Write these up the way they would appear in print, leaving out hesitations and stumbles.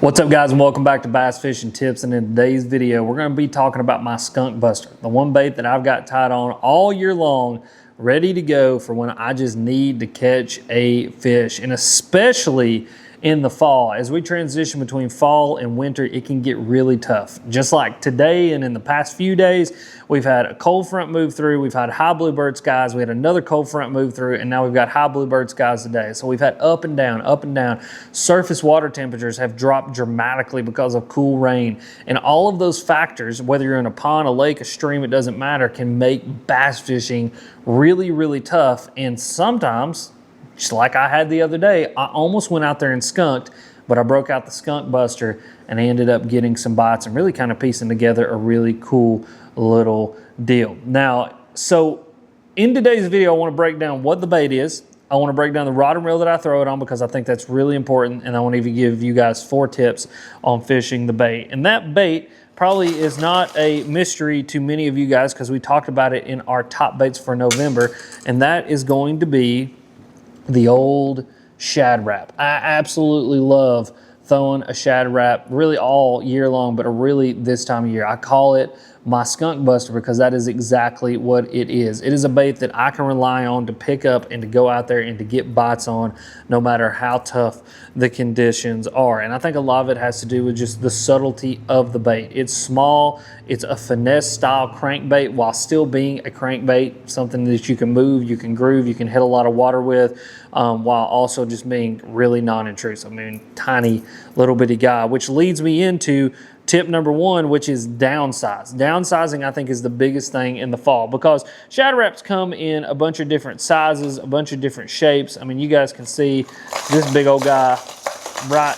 What's up, guys, and welcome back to Bass Fishing Tips. And in today's video, we're going to be talking about my skunk buster, the one bait that I've got tied on all year long, ready to go for when I just need to catch a fish. And especially in the fall, as we transition between fall and winter, it can get really tough. Just like today and in the past few days, we've had a cold front move through, we've had high bluebird skies, we had another cold front move through, and now we've got high bluebird skies today. So we've had up and down, up and down. Surface water temperatures have dropped dramatically because of cool rain. And all of those factors, whether you're in a pond, a lake, a stream, it doesn't matter, can make bass fishing really, really tough. And sometimes, just like I had the other day, I almost went out there and skunked, but I broke out the skunk buster and I ended up getting some bites and really kind of piecing together a really cool little deal. Now, so in today's video, I want to break down what the bait is. I want to break down the rod and reel that I throw it on because I think that's really important, and I want to even give you guys 4 tips on fishing the bait. And that bait probably is not a mystery to many of you guys because we talked about it in our top baits for November, and that is going to be the old Shad Rap. I absolutely love throwing a Shad Rap really all year long, but really this time of year. I call it my skunk buster because that is exactly what it is. It is a bait that I can rely on to pick up and to go out there and to get bites on no matter how tough the conditions are. And I think a lot of it has to do with just the subtlety of the bait. It's small, it's a finesse style crankbait while still being a crankbait, something that you can move, you can groove, you can hit a lot of water with, while also just being really non-intrusive. I mean, tiny little bitty guy, which leads me into tip number 1, which is downsize. Downsizing, I think, is the biggest thing in the fall because Shad Raps come in a bunch of different sizes, a bunch of different shapes. I mean, you guys can see this big old guy right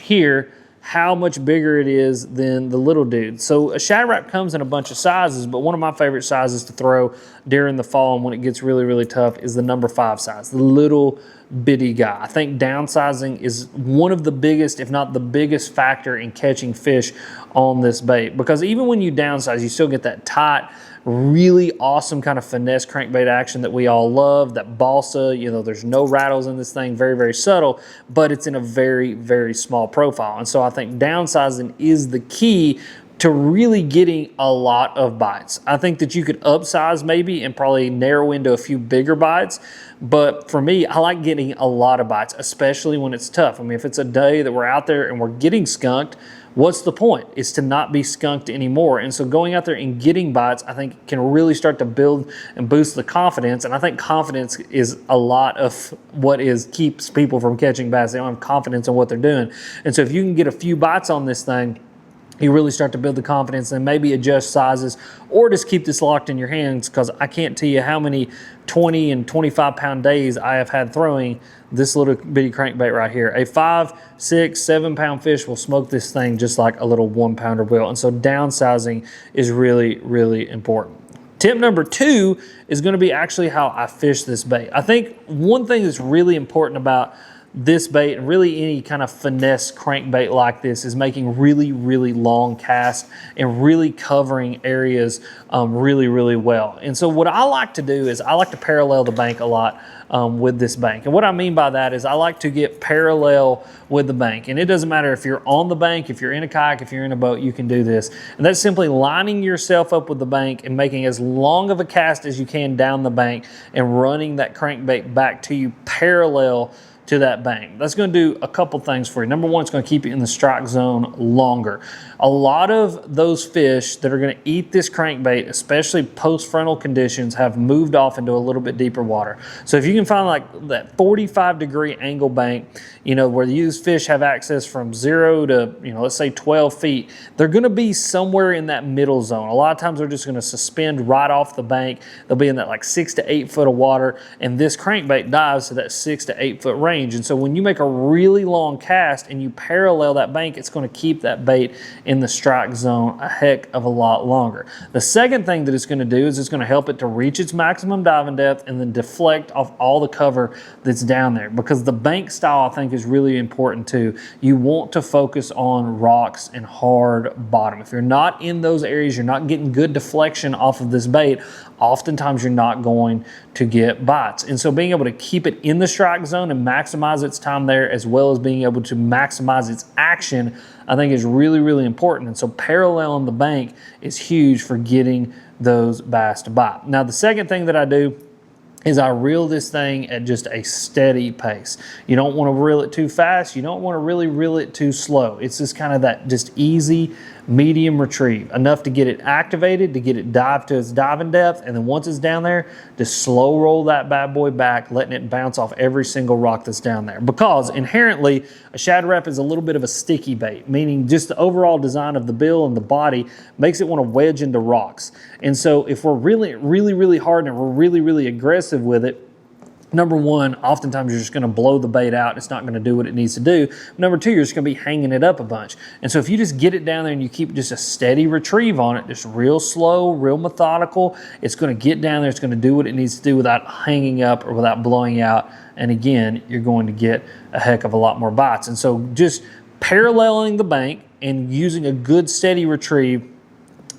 here, how much bigger it is than the little dude. So a Shad Rap comes in a bunch of sizes, but one of my favorite sizes to throw during the fall and when it gets really, really tough is the number 5 size, the little bitty guy. I think downsizing is one of the biggest, if not the biggest factor in catching fish on this bait, because even when you downsize, you still get that tight, really awesome kind of finesse crankbait action that we all love, that balsa, you know, there's no rattles in this thing, very, very subtle, but it's in a very, very small profile. And so I think downsizing is the key to really getting a lot of bites. I think that you could upsize maybe and probably narrow into a few bigger bites, but for me, I like getting a lot of bites, especially when it's tough. I mean, if it's a day that we're out there and we're getting skunked, what's the point? It's to not be skunked anymore. And so going out there and getting bites, I think can really start to build and boost the confidence. And I think confidence is a lot of what keeps people from catching bass. They don't have confidence in what they're doing. And so if you can get a few bites on this thing, you really start to build the confidence and maybe adjust sizes or just keep this locked in your hands, because I can't tell you how many 20 and 25 pound days I have had throwing this little bitty crankbait right here. A 5, 6, 7 pound fish will smoke this thing just like a little 1 pounder will. And so downsizing is really, really important. Tip number 2 is going to be actually how I fish this bait. I think one thing that's really important about this bait and really any kind of finesse crankbait like this is making really, really long casts and really covering areas really, really well. And so what I like to do is I like to parallel the bank a lot with this bank. And what I mean by that is I like to get parallel with the bank. And it doesn't matter if you're on the bank, if you're in a kayak, if you're in a boat, you can do this. And that's simply lining yourself up with the bank and making as long of a cast as you can down the bank and running that crankbait back to you parallel to that bank. That's going to do a couple things for you. Number 1, it's going to keep you in the strike zone longer. A lot of those fish that are going to eat this crankbait, especially post-frontal conditions, have moved off into a little bit deeper water. So if you can find like that 45-degree angle bank, you know, where these fish have access from 0 to, you know, let's say 12 feet, they're going to be somewhere in that middle zone. A lot of times they're just going to suspend right off the bank. They'll be in that like 6 to 8 foot of water, and this crankbait dives to that 6 to 8 foot range. And so when you make a really long cast and you parallel that bank, it's going to keep that bait in the strike zone a heck of a lot longer. The second thing that it's going to do is it's going to help it to reach its maximum diving depth and then deflect off all the cover that's down there, because the bank style, I think, is really important too. You want to focus on rocks and hard bottom. If you're not in those areas, you're not getting good deflection off of this bait, oftentimes you're not going to get bites. And so being able to keep it in the strike zone and maximize its time there as well as being able to maximize its action, I think is really, really important. And so paralleling the bank is huge for getting those bass to bite. Now, the second thing that I do is I reel this thing at just a steady pace. You don't want to reel it too fast. You don't want to really reel it too slow. It's just kind of that just easy, medium retrieve, enough to get it activated, to get it dive to its diving depth, and then once it's down there, just slow roll that bad boy back, letting it bounce off every single rock that's down there. Because inherently, a Shad Rap is a little bit of a sticky bait, meaning just the overall design of the bill and the body makes it want to wedge into rocks. And so if we're really, really, really hard and we're really, really aggressive with it, number one, oftentimes you're just going to blow the bait out. It's not going to do what it needs to do. Number two, you're just going to be hanging it up a bunch. And so if you just get it down there and you keep just a steady retrieve on it, just real slow, real methodical, it's going to get down there. It's going to do what it needs to do without hanging up or without blowing out. And again, you're going to get a heck of a lot more bites. And so just paralleling the bank and using a good steady retrieve,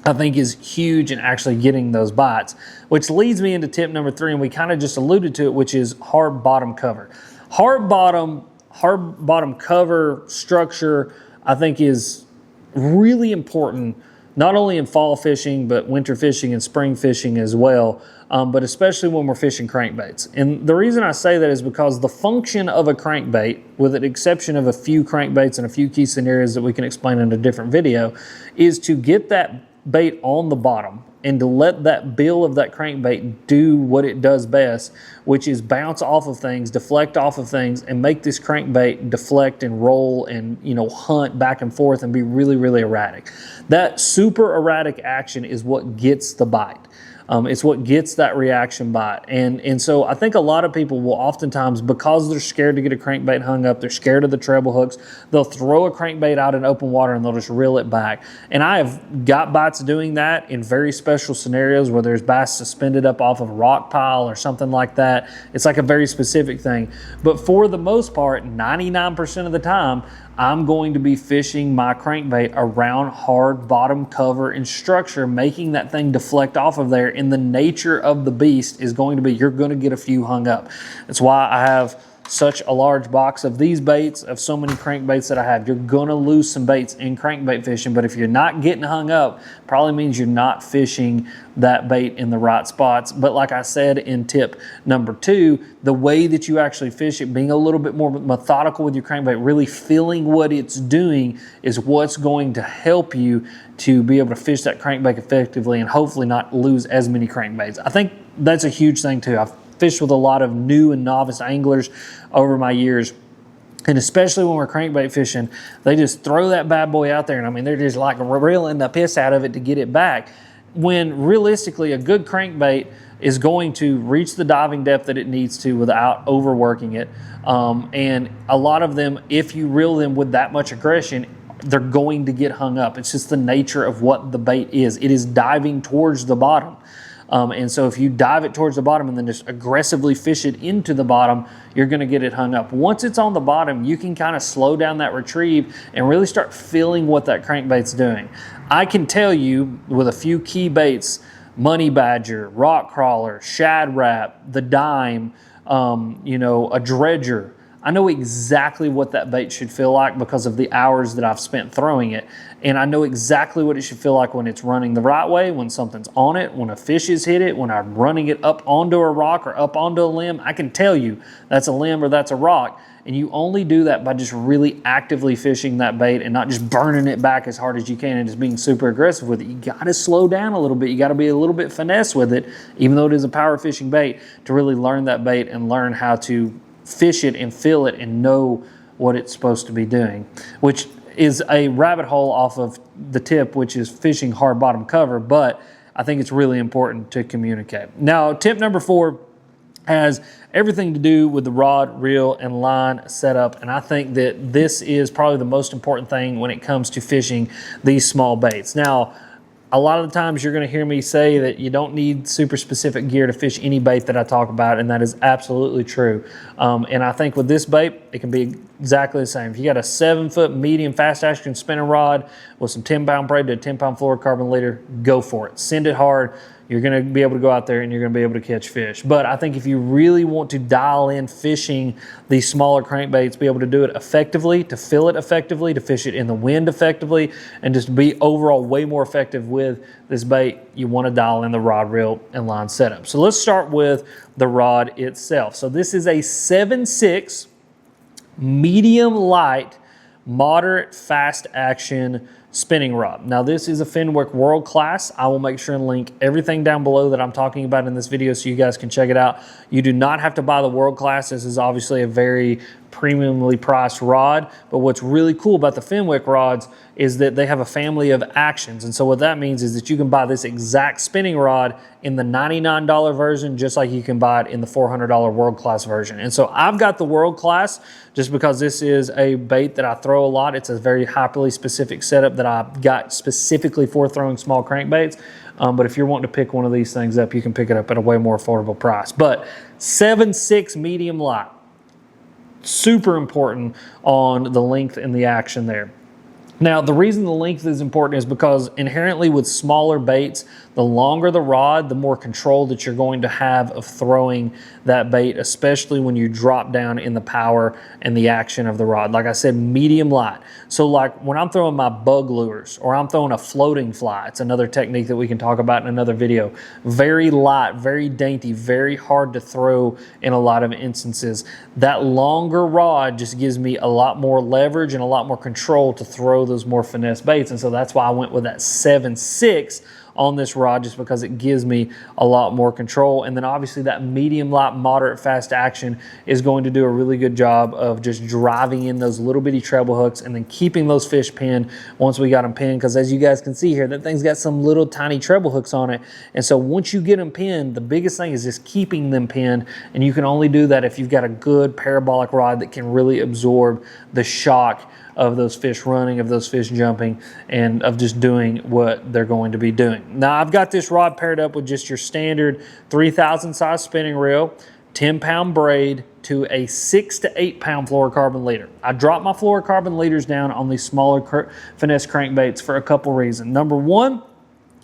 I think, is huge in actually getting those bites, which leads me into tip number 3, and we kind of just alluded to it, which is hard bottom cover. Hard bottom cover structure, I think, is really important, not only in fall fishing, but winter fishing and spring fishing as well, but especially when we're fishing crankbaits. And the reason I say that is because the function of a crankbait, with the exception of a few crankbaits and a few key scenarios that we can explain in a different video, is to get that bait on the bottom and to let that bill of that crankbait do what it does best, which is bounce off of things, deflect off of things, and make this crankbait deflect and roll and, you know, hunt back and forth and be really, really erratic. That super erratic action is what gets the bite. It's what gets that reaction bite. And so I think a lot of people will oftentimes, because they're scared to get a crankbait hung up, they're scared of the treble hooks, they'll throw a crankbait out in open water and they'll just reel it back. And I have got bites doing that in very special scenarios where there's bass suspended up off of a rock pile or something like that. It's like a very specific thing. But for the most part, 99% of the time, I'm going to be fishing my crankbait around hard bottom cover and structure, making that thing deflect off of there. And the nature of the beast is going to be, you're going to get a few hung up. That's why I have such a large box of these baits, of so many crankbaits that I have. You're going to lose some baits in crankbait fishing, but if you're not getting hung up, probably means you're not fishing that bait in the right spots. But like I said in tip number 2, the way that you actually fish it, being a little bit more methodical with your crankbait, really feeling what it's doing, is what's going to help you to be able to fish that crankbait effectively and hopefully not lose as many crankbaits. I think that's a huge thing too. I've fished with a lot of new and novice anglers over my years, and especially when we're crankbait fishing, they just throw that bad boy out there, and I mean, they're just like reeling the piss out of it to get it back, when realistically a good crankbait is going to reach the diving depth that it needs to without overworking it. And a lot of them, if you reel them with that much aggression, they're going to get hung up. It's just the nature of what the bait is. It is diving towards the bottom. And so if you dive it towards the bottom and then just aggressively fish it into the bottom, you're going to get it hung up. Once it's on the bottom, you can kind of slow down that retrieve and really start feeling what that crankbait's doing. I can tell you with a few key baits, Money Badger, Rock Crawler, Shad Rap, the Dime, you know, a Dredger, I know exactly what that bait should feel like because of the hours that I've spent throwing it. And I know exactly what it should feel like when it's running the right way, when something's on it, when a fish has hit it, when I'm running it up onto a rock or up onto a limb. I can tell you that's a limb or that's a rock. And you only do that by just really actively fishing that bait and not just burning it back as hard as you can and just being super aggressive with it. You got to slow down a little bit. You got to be a little bit finesse with it, even though it is a power fishing bait, to really learn that bait and learn how to fish it and feel it and know what it's supposed to be doing, which is a rabbit hole off of the tip, which is fishing hard bottom cover, but I think it's really important to communicate. Now, tip number 4 has everything to do with the rod, reel, and line setup, and I think that this is probably the most important thing when it comes to fishing these small baits. Now, a lot of the times you're going to hear me say that you don't need super specific gear to fish any bait that I talk about, and that is absolutely true. And I think with this bait, it can be exactly the same. If you got a 7-foot medium fast action spinning rod with some 10-pound braid to a 10-pound fluorocarbon leader, go for it. Send it hard. You're going to be able to go out there and you're going to be able to catch fish. But I think if you really want to dial in fishing these smaller crankbaits, be able to do it effectively, to fill it effectively, to fish it in the wind effectively, and just be overall way more effective with this bait, you want to dial in the rod, reel, and line setup. So let's start with the rod itself. So this is a 7.6 medium light, moderate fast action spinning rod. Now this is a Fenwick World Class. I will make sure and link everything down below that I'm talking about in this video so you guys can check it out. You do not have to buy the World Class. This is obviously a very premiumly priced rod, but what's really cool about the Fenwick rods is that they have a family of actions. And so what that means is that you can buy this exact spinning rod in the $99 version, just like you can buy it in the $400 World Class version. And so I've got the World Class just because this is a bait that I throw a lot. It's a very hyperly specific setup that I've got specifically for throwing small crankbaits. But if you're wanting to pick one of these things up, you can pick it up at a way more affordable price. But 7.6 medium light, super important on the length and the action there. Now, the reason the length is important is because inherently with smaller baits, the longer the rod, the more control that you're going to have of throwing that bait, especially when you drop down in the power and the action of the rod. Like I said, medium light. So like when I'm throwing my bug lures or I'm throwing a floating fly, it's another technique that we can talk about in another video. Very light, very dainty, very hard to throw in a lot of instances. That longer rod just gives me a lot more leverage and a lot more control to throw those more finesse baits. And so that's why I went with that 7.6 on this rod, just because it gives me a lot more control. And then obviously that medium light, moderate fast action is going to do a really good job of just driving in those little bitty treble hooks and then keeping those fish pinned once we got them pinned. Because as you guys can see here, that thing's got some little tiny treble hooks on it. And so once you get them pinned, the biggest thing is just keeping them pinned. And you can only do that if you've got a good parabolic rod that can really absorb the shock of those fish running, of those fish jumping, and of just doing what they're going to be doing. Now I've got this rod paired up with just your standard 3,000 size spinning reel, 10-pound braid to a 6 to 8-pound fluorocarbon leader. I dropped my fluorocarbon leaders down on these smaller finesse crankbaits for a couple reasons. Number one,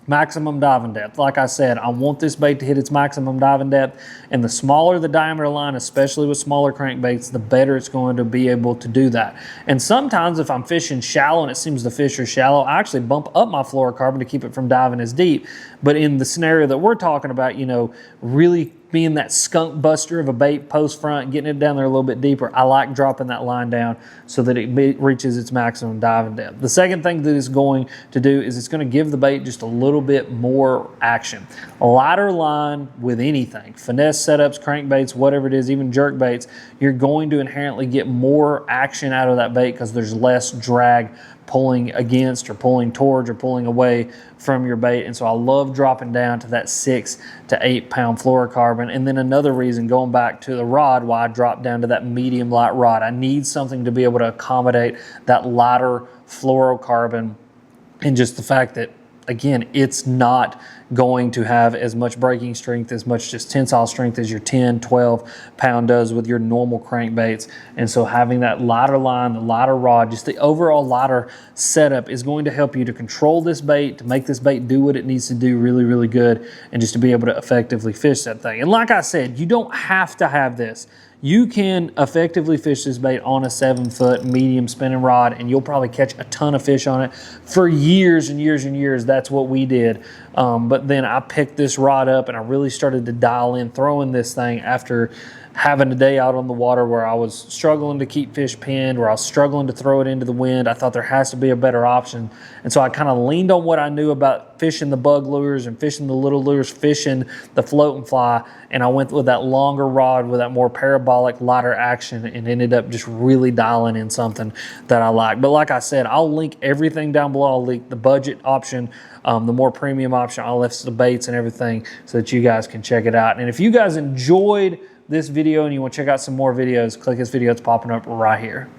maximum diving depth. Like I said, I want this bait to hit its maximum diving depth, and the smaller the diameter line, especially with smaller crankbaits, the better it's going to be able to do that. And sometimes if I'm fishing shallow and it seems the fish are shallow, I actually bump up my fluorocarbon to keep it from diving as deep. But in the scenario that we're talking about, you know, really being that skunk buster of a bait post front, getting it down there a little bit deeper, I like dropping that line down so that it reaches its maximum diving depth. The second thing that it's going to do is it's going to give the bait just a little bit more action. A lighter line with anything, finesse setups, crankbaits, whatever it is, even jerk baits, you're going to inherently get more action out of that bait because there's less drag pulling against or pulling towards or pulling away from your bait. And so I love dropping down to that 6 to 8 pound fluorocarbon. And then another reason, going back to the rod, why I dropped down to that medium light rod, I need something to be able to accommodate that lighter fluorocarbon, and just the fact that, again, it's not going to have as much breaking strength, as much just tensile strength as your 10, 12 pound does with your normal crankbaits. And so having that lighter line, the lighter rod, just the overall lighter setup is going to help you to control this bait, to make this bait do what it needs to do really, really good, and just to be able to effectively fish that thing. And like I said, you don't have to have this. You can effectively fish this bait on a 7-foot medium spinning rod, and you'll probably catch a ton of fish on it for years and years and years. That's what we did. But then I picked this rod up and I really started to dial in throwing this thing after having a day out on the water where I was struggling to keep fish pinned, where I was struggling to throw it into the wind. I thought there has to be a better option. And so I kind of leaned on what I knew about fishing the bug lures and fishing the little lures, fishing the float and fly. And I went with that longer rod with that more parabolic, lighter action, and ended up just really dialing in something that I like. But like I said, I'll link everything down below. I'll link the budget option, the more premium option. I'll list the baits and everything so that you guys can check it out. And if you guys enjoyed this video and you want to check out some more videos, click this video. It's popping up right here.